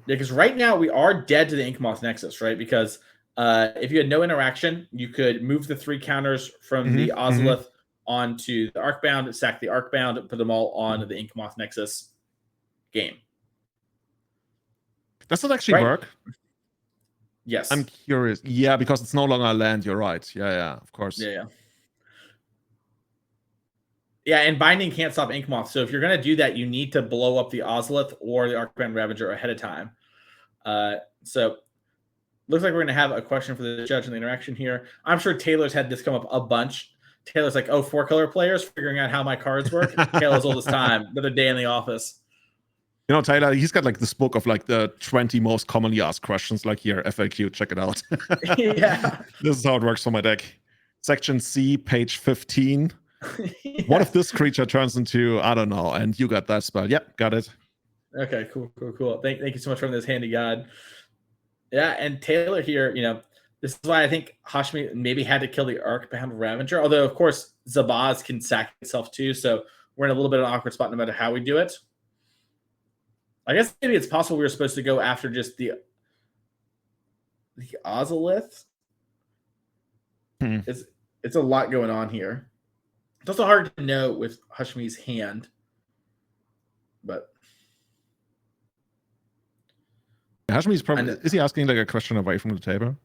because right now we are dead to the Inkmoth Nexus, right? Because If you had no interaction, you could move the 3 counters from the Ozolith onto the Arcbound, sack the Arcbound, put them all on the Inkmoth Nexus. Game. Does it actually work? Yes. I'm curious. Yeah, because it's no longer a land. You're right. Yeah, of course. Yeah, and Binding can't stop Inkmoth. So if you're going to do that, you need to blow up the Ozolith or the Arcbound Ravager ahead of time. So looks like we're going to have a question for the judge in the interaction here. I'm sure Taylor's had this come up a bunch. Taylor's like, 4-color players figuring out how my cards work. Taylor's old as time. Another day in the office. You know, Taylor, he's got like this book of like the 20 most commonly asked questions. Like here, FAQ, check it out. Yeah. This is how it works for my deck. Section C, page 15. What if this creature turns into, I don't know, and you got that spell? Yep, got it. Okay, cool. Thank you so much for this handy guide. Yeah, and Taylor here, this is why I think Hashmi maybe had to kill the Arcbound Ravager. Although, of course, Zabaz can sack itself too. So we're in a little bit of an awkward spot no matter how we do it. I guess maybe it's possible we were supposed to go after just the Ozolith. It's a lot going on here. It's also hard to know with Hashmi's hand. But Hashmi's probably, is he asking like a question away from the table?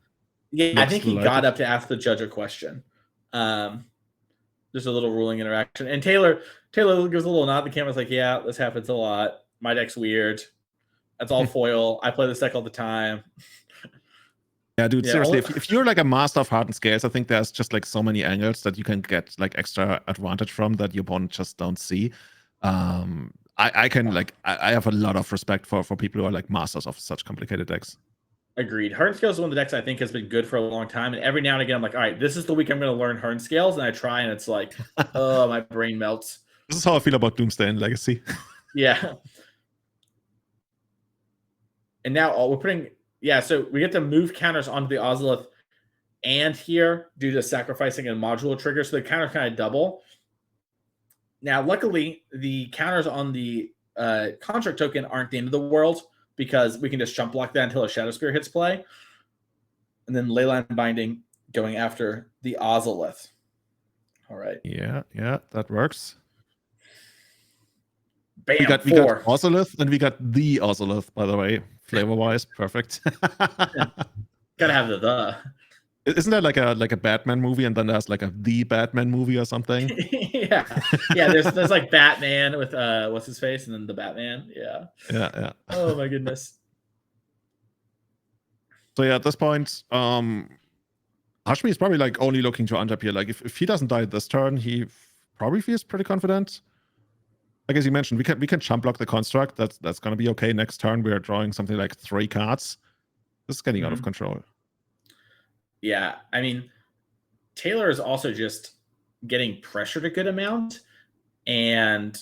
Yeah, I think he got up to ask the judge a question. There's a little ruling interaction. And Taylor gives a little nod to the camera. It's like, yeah, this happens a lot. My deck's weird. That's all foil. I play this deck all the time. Yeah, dude, seriously, if you're like a master of hardened scales, I think there's just like so many angles that you can get like extra advantage from that your opponent just don't see. I have a lot of respect for people who are like masters of such complicated decks. Agreed. Hardened Scales is one of the decks I think has been good for a long time. And every now and again, I'm like, all right, this is the week I'm going to learn Hardened Scales. And I try and it's like, oh, my brain melts. This is how I feel about Doomsday and Legacy. Yeah. And now we're putting, so we get to move counters onto the Ozolith and here due to sacrificing a modular trigger. So the counters kind of double. Now, luckily, the counters on the construct token aren't the end of the world because we can just jump block that until a Shadow Spear hits play. And then Leyline Binding going after the Ozolith. All right. Yeah, that works. Bam, we got Ozolith and we got the Ozolith, by the way, flavor-wise. Perfect. Gotta have the. Isn't there like a Batman movie and then there's like the Batman movie or something? Yeah. There's like Batman with what's his face and then the Batman. Yeah. Oh my goodness. So yeah, at this point, Hashmi is probably like only looking to untap here. Like if he doesn't die this turn, he probably feels pretty confident. Like as you mentioned, we can jump block the construct. That's gonna be okay. Next turn we are drawing something like 3 cards. This is getting out of control. Yeah, I mean, Taylor is also just getting pressured a good amount, and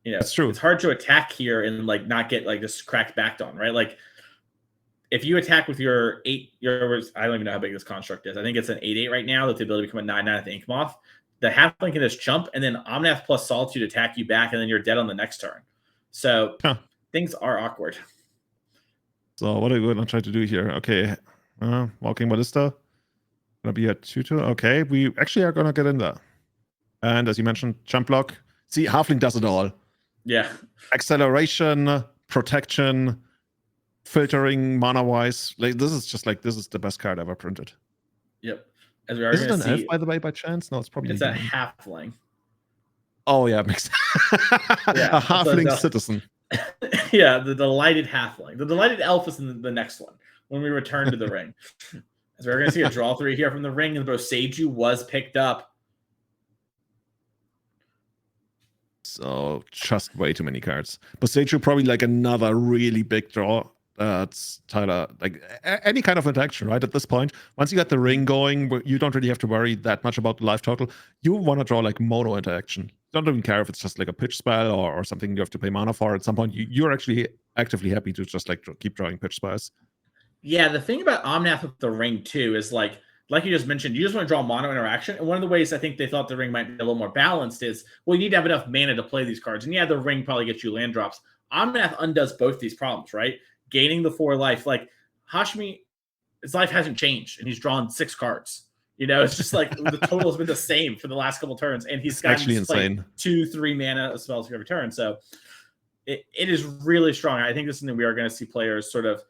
that's true. It's hard to attack here and like not get like just cracked backed on, right? Like if you attack with your 8, I don't even know how big this construct is. I think it's an 8/8 right now. That's the ability to become a 9/9 at the Inkmoth. The halfling can just jump, and then Omnath plus Solitude attack you back, and then you're dead on the next turn. So things are awkward. So what are we going to try to do here? Okay. Walking Ballista. Gonna be a 2/2. Okay, we actually are gonna get in there. And as you mentioned, jump block. See, Halfling does it all. Yeah. Acceleration, protection, filtering, mana-wise. Like this is the best card ever printed. Yep. As we are is it an elf, by the way, by chance? No, it's probably a halfling. Oh yeah, makes a halfling citizen. Yeah, the delighted halfling. The delighted elf is in the next one when we return to the ring. As we're going to see a draw 3 here from the ring, and Boseiju was picked up. So just way too many cards. Boseiju probably like another really big draw. It's Tyler, like any kind of interaction, right? At this point, once you get the ring going, you don't really have to worry that much about the life total. You want to draw like mono interaction. You don't even care if it's just like a pitch spell or something you have to pay mana for. At some point, you're actually actively happy to just like keep drawing pitch spells. Yeah, the thing about Omnath with the ring too is like you just mentioned, you just want to draw mono interaction. And one of the ways I think they thought the ring might be a little more balanced is, well, you need to have enough mana to play these cards. And yeah, the ring probably gets you land drops. Omnath undoes both these problems, right? Gaining the 4 life. Like Hashmi his life hasn't changed, and he's drawn 6 cards. You know, it's just like the total has been the same for the last couple turns, and he's actually insane. Like 2-3 mana spells every turn. So it is really strong. I think this is something we are going to see players sort of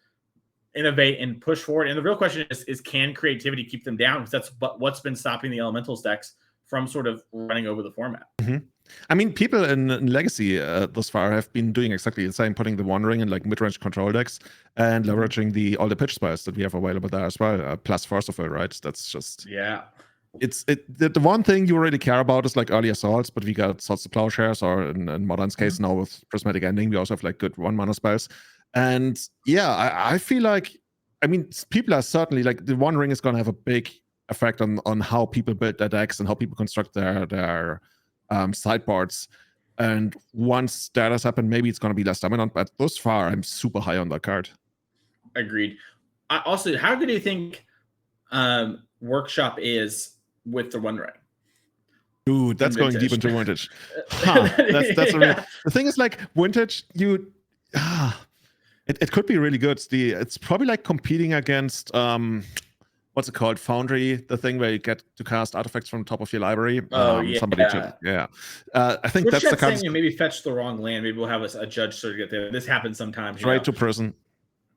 innovate and push forward. And the real question is can creativity keep them down? Because that's what's been stopping the Elementals decks from sort of running over the format. Mm-hmm. I mean, people in Legacy thus far have been doing exactly the same, putting the Wandering in like mid-range control decks and leveraging all the pitch spells that we have available there as well. Plus Force of Will, right? That's just the one thing you really care about is like early assaults, but we got Swords to Plowshares, or in Modern's case now with Prismatic Ending, we also have like good 1-mana spells. And yeah, I feel like, I mean, people are certainly like the Wandering is going to have a big effect on how people build their decks and how people construct their sideboards. And once that has happened, maybe it's going to be less dominant. But thus far, I'm super high on that card. Agreed. Also, how good do you think Workshop is with the One Ring? Dude, that's going deep into Vintage. That's a real, the thing is, like, Vintage, it could be really good. It's probably like competing against what's it called? Foundry, the thing where you get to cast artifacts from the top of your library. Somebody I think that's the kind. You maybe fetch the wrong land. Maybe we'll have a judge sort of get there. This happens sometimes. Straight to prison.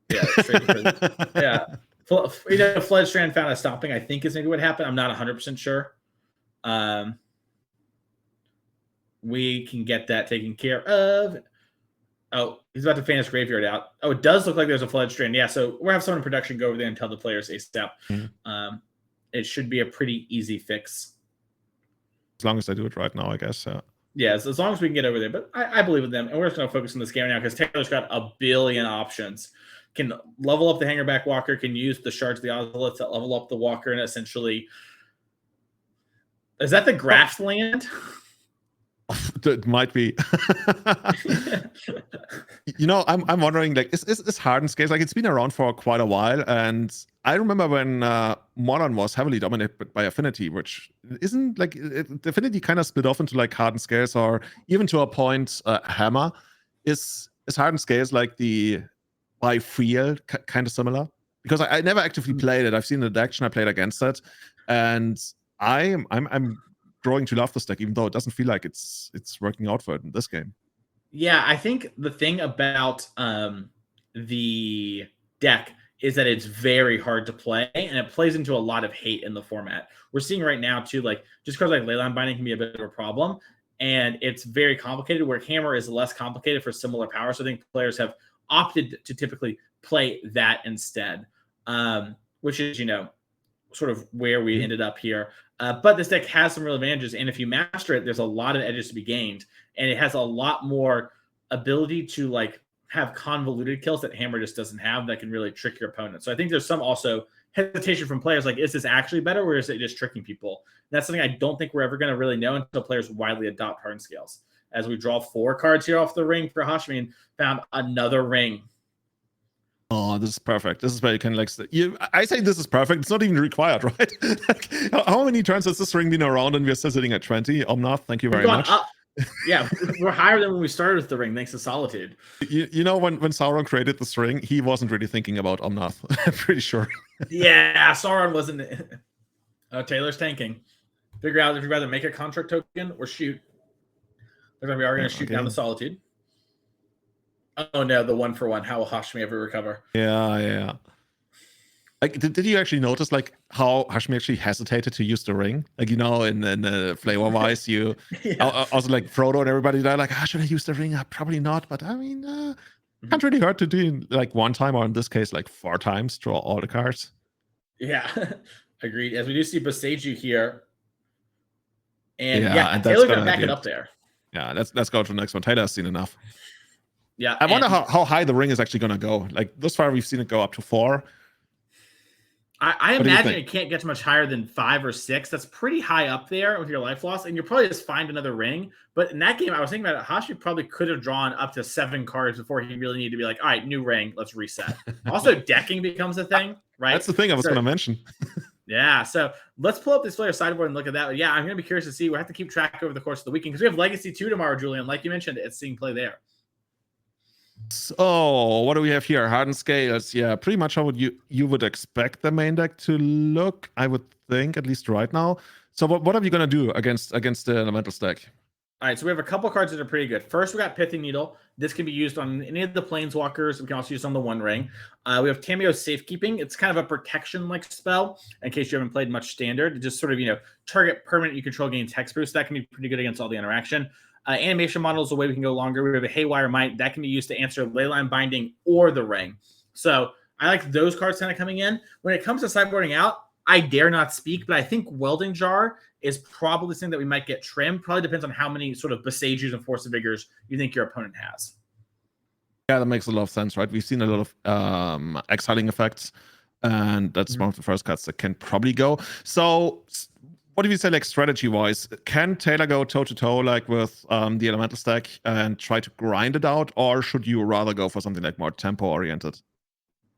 Yeah, straight to prison. Yeah. Fledstrand found a stopping, I think is maybe what happened. I'm not 100% sure. We can get that taken care of. Oh, he's about to fan his graveyard out. Oh, it does look like there's a Fledstrand. Yeah, so we'll have someone in production go over there and tell the players ASAP. Mm-hmm. It should be a pretty easy fix. As long as I do it right now, I guess. Yeah, as long as we can get over there. But I believe in them. And we're just going to focus on this game right now because Taylor's got a billion options. Can level up the Hangerback Walker, can use the Shards of the Ozolith to level up the Walker, and essentially... Is that the Graft land? It might be. I'm wondering, like, is Hardened Scales, like, it's been around for quite a while, and I remember when Modern was heavily dominated by Affinity, which isn't like Affinity kind of split off into like Hardened Scales, or even to a point Hammer. Is Hardened Scales like the by feel kind of similar? Because I never actively played it. I've seen it in action. I played against it, and I'm growing to love this deck, even though it doesn't feel like it's working out for it in this game. Yeah, I think the thing about the deck is that it's very hard to play, and it plays into a lot of hate in the format. We're seeing right now, too, like, just because like Leyline Binding can be a bit of a problem, and it's very complicated, where Hammer is less complicated for similar power. So I think players have opted to typically play that instead, which is, sort of where we ended up here. But this deck has some real advantages, and if you master it, there's a lot of edges to be gained, and it has a lot more ability to like have convoluted kills that Hammer just doesn't have that can really trick your opponent. So I think there's some also hesitation from players, like, is this actually better, or is it just tricking people? And that's something I don't think we're ever going to really know until players widely adopt Hardened Scales. As we draw 4 cards here off the ring for Hashmi and found another ring. Oh, this is perfect. This is where you can like. I say this is perfect. It's not even required, right? Like, how many turns has this ring been around, and we're still sitting at 20? Omnath, thank you very much. Yeah, we're higher than when we started with the ring, thanks to Solitude. You know, when Sauron created this ring, he wasn't really thinking about Omnath. I'm pretty sure. Yeah, Sauron wasn't. Taylor's tanking. Figure out if you'd rather make a contract token or shoot. We are going to shoot down the Solitude. Oh no, the 1-for-1. How will Hashmi ever recover? Yeah. Like, did you actually notice like how Hashmi actually hesitated to use the ring? Like, in the flavor wise, you also like Frodo and everybody, they're like, should I use the ring? Probably not. But I mean, can't really hurt to do like 1 time, or in this case, like 4 times, draw all the cards. Yeah, agreed. As we do see Boseiju here, and and Taylor gonna back it up there. Yeah, let's go to the next one. Taylor has seen enough. Yeah, I wonder how high the ring is actually going to go. Like, thus far, we've seen it go up to 4. I imagine it can't get much higher than 5 or 6. That's pretty high up there with your life loss, and you'll probably just find another ring. But in that game, I was thinking about it. Hashmi probably could have drawn up to 7 cards before he really needed to be like, all right, new ring, let's reset. Also, decking becomes a thing, right? That's the thing I was going to mention. Yeah, so let's pull up this player sideboard and look at that. But yeah, I'm going to be curious to see. We'll have to keep track over the course of the weekend because we have Legacy 2 tomorrow, Julian. Like you mentioned, it's seeing play there. So what do we have here? Hardened Scales. Yeah, pretty much how would you would expect the main deck to look, I would think, at least right now. So what are we gonna do against the elemental stack? All right, so we have a couple cards that are pretty good. First, we got Pithing Needle. This can be used on any of the Planeswalkers. We can also use it on the One Ring. We have Tameo Safekeeping. It's kind of a protection-like spell in case you haven't played much Standard. It just sort of, target permanent you control gains hex boost. That can be pretty good against all the interaction. Animation Model is a way we can go longer. We have a Haywire Might. That can be used to answer Leyline Binding or the Ring. So I like those cards kind of coming in. When it comes to sideboarding out, I dare not speak, but I think Welding Jar is probably something that we might get trimmed. Probably depends on how many sort of Boseijus and Force of Vigors you think your opponent has. Yeah, that makes a lot of sense, right? We've seen a lot of exiling effects, and that's one of the first cards that can probably go. So what do you say, like, strategy-wise? Can Taylor go toe-to-toe, like, with the elemental stack and try to grind it out, or should you rather go for something like more tempo-oriented?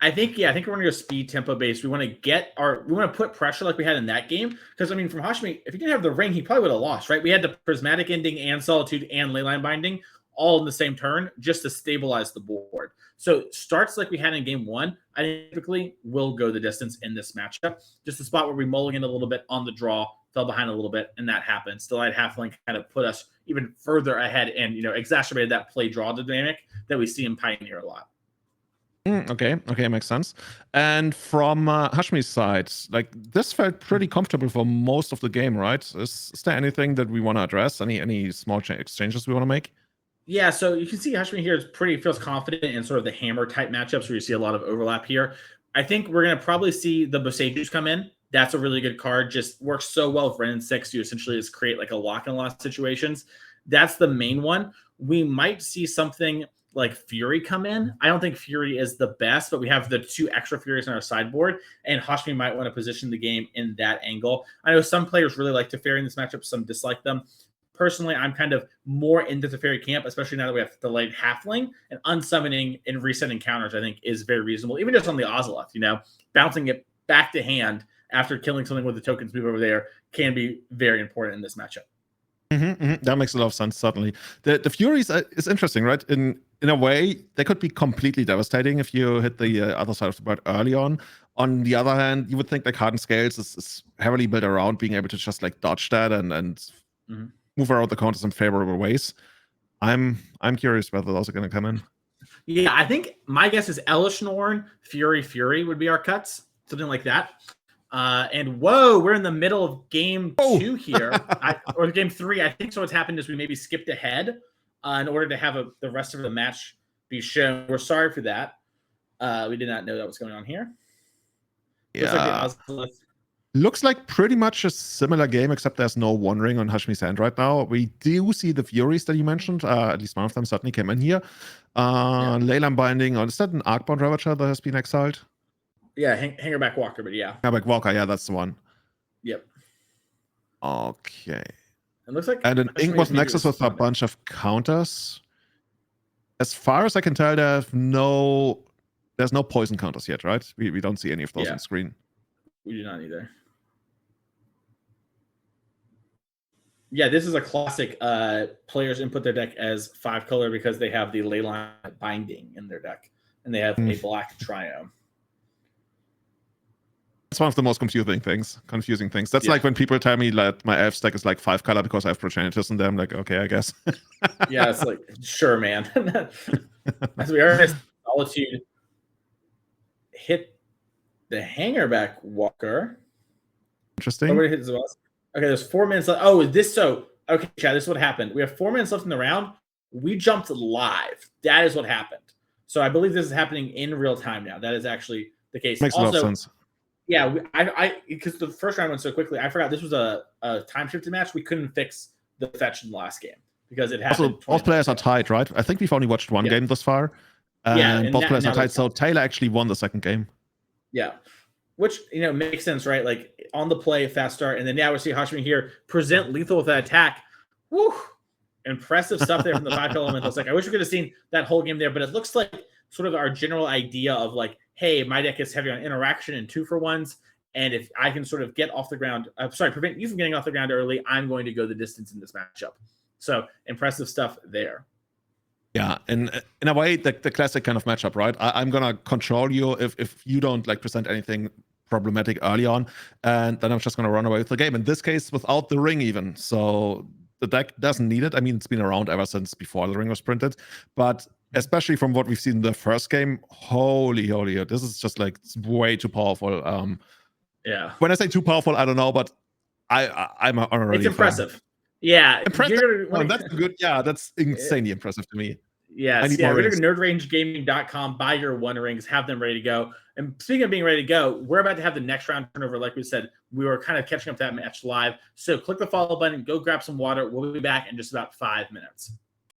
I think we're gonna go speed tempo based. We want to put pressure like we had in that game. Because from Hashmi, if he didn't have the ring, he probably would have lost, right? We had the Prismatic Ending and Solitude and Leyline Binding all in the same turn just to stabilize the board. So starts like we had in game one, I typically will go the distance in this matchup. Just a spot where we mulligan a little bit on the draw, fell behind a little bit, and that happens. Delayed Halfling kind of put us even further ahead and exacerbated that play draw dynamic that we see in Pioneer a lot. Okay, makes sense. And from Hashmi's side, like, this felt pretty comfortable for most of the game, right? Is there anything that we want to address? Any small exchanges we want to make? Yeah, so you can see Hashmi here feels confident in sort of the hammer type matchups where you see a lot of overlap here. I think we're going to probably see the Boseijus come in. That's a really good card. Just works so well with Ren and 6. You essentially just create like a lock and lock situations. That's the main one. We might see something like Fury come in. I don't think Fury is the best, but we have the 2 extra Furies on our sideboard, and Hashmi might want to position the game in that angle. I know some players really like Teferi in this matchup, some dislike them. Personally, I'm kind of more into the Teferi camp, especially now that we have delayed Halfling, and unsummoning and resetting counters, I think, is very reasonable. Even just on the Ozolith, bouncing it back to hand after killing something with the tokens move over there can be very important in this matchup. That makes a lot of sense, certainly. The Furies is interesting, right? In a way, they could be completely devastating if you hit the other side of the board early on. On the other hand, you would think like Hardened Scales is heavily built around being able to just like dodge that and move around the counters in favorable ways. I'm curious whether those are going to come in. Yeah, I think my guess is Elish Norn, Fury would be our cuts, something like that. And whoa, we're in the middle of game 2 here, or game 3. I think so. What's happened is we maybe skipped ahead in order to have the rest of the match be shown. We're sorry for that. We did not know that was going on here. Yeah. Looks like pretty much a similar game, except there's no One Ring on Hashmi's hand right now. We do see the Furies that you mentioned. At least one of them certainly came in here. Leyline Binding, or is that an Arcbound Ravager that has been exiled? Yeah, Hangerback Walker, but yeah. Hangerback Walker, yeah, that's the one. Yep. Okay. It looks like... And an Inkmoth Nexus with a bunch of counters. As far as I can tell, there's no poison counters yet, right? We don't see any of those on screen. We do not either. Yeah, this is a classic players input their deck as 5 color because they have the Leyline Binding in their deck. And they have a black trio. It's one of the most confusing things. That's like when people tell me that my elf stack is like 5 color because I have Progenitus in them. Like, okay, I guess. Yeah, it's like, sure, man. As we are in Solitude, hit the Hangerback Walker. Interesting. Okay, there's 4 minutes left. Oh, is this so? Okay, Chad, this is what happened. We have 4 minutes left in the round. We jumped live. That is what happened. So I believe this is happening in real time now. That is actually the case. Makes a lot of sense. Yeah, I because the first round went so quickly, I forgot this was a time shifted match. We couldn't fix the fetch in the last game because it happened. Also, both players are tied, right? I think we've only watched one game thus far. And both players are tied, so Taylor actually won the second game. Yeah, which makes sense, right? Like on the play, fast start, and then now we see Hashmi here present lethal with that attack. Woo! Impressive stuff there from the 5 elementals. Like I wish we could have seen that whole game there, but it looks like sort of our general idea of like, hey, my deck is heavy on interaction and 2-for-1s, and if I can sort of get off the ground, prevent you from getting off the ground early, I'm going to go the distance in this matchup. So impressive stuff there. Yeah, in a way, the classic kind of matchup, right? I'm gonna control you if you don't like present anything problematic early on, and then I'm just gonna run away with the game. In this case, without the ring even, so the deck doesn't need it. I mean, it's been around ever since before the ring was printed, but especially from what we've seen in the first game, holy, this is just like way too powerful. Yeah. When I say too powerful, I don't know, but I'm already. It's impressive. Yeah, impressive. That's good. Yeah, that's insanely impressive to me. Yes, yeah. Go to nerdrangegaming.com, buy your One Rings, have them ready to go. And speaking of being ready to go, we're about to have the next round turnover. Like we said, we were kind of catching up that match live. So click the follow button, go grab some water. We'll be back in just about 5 minutes.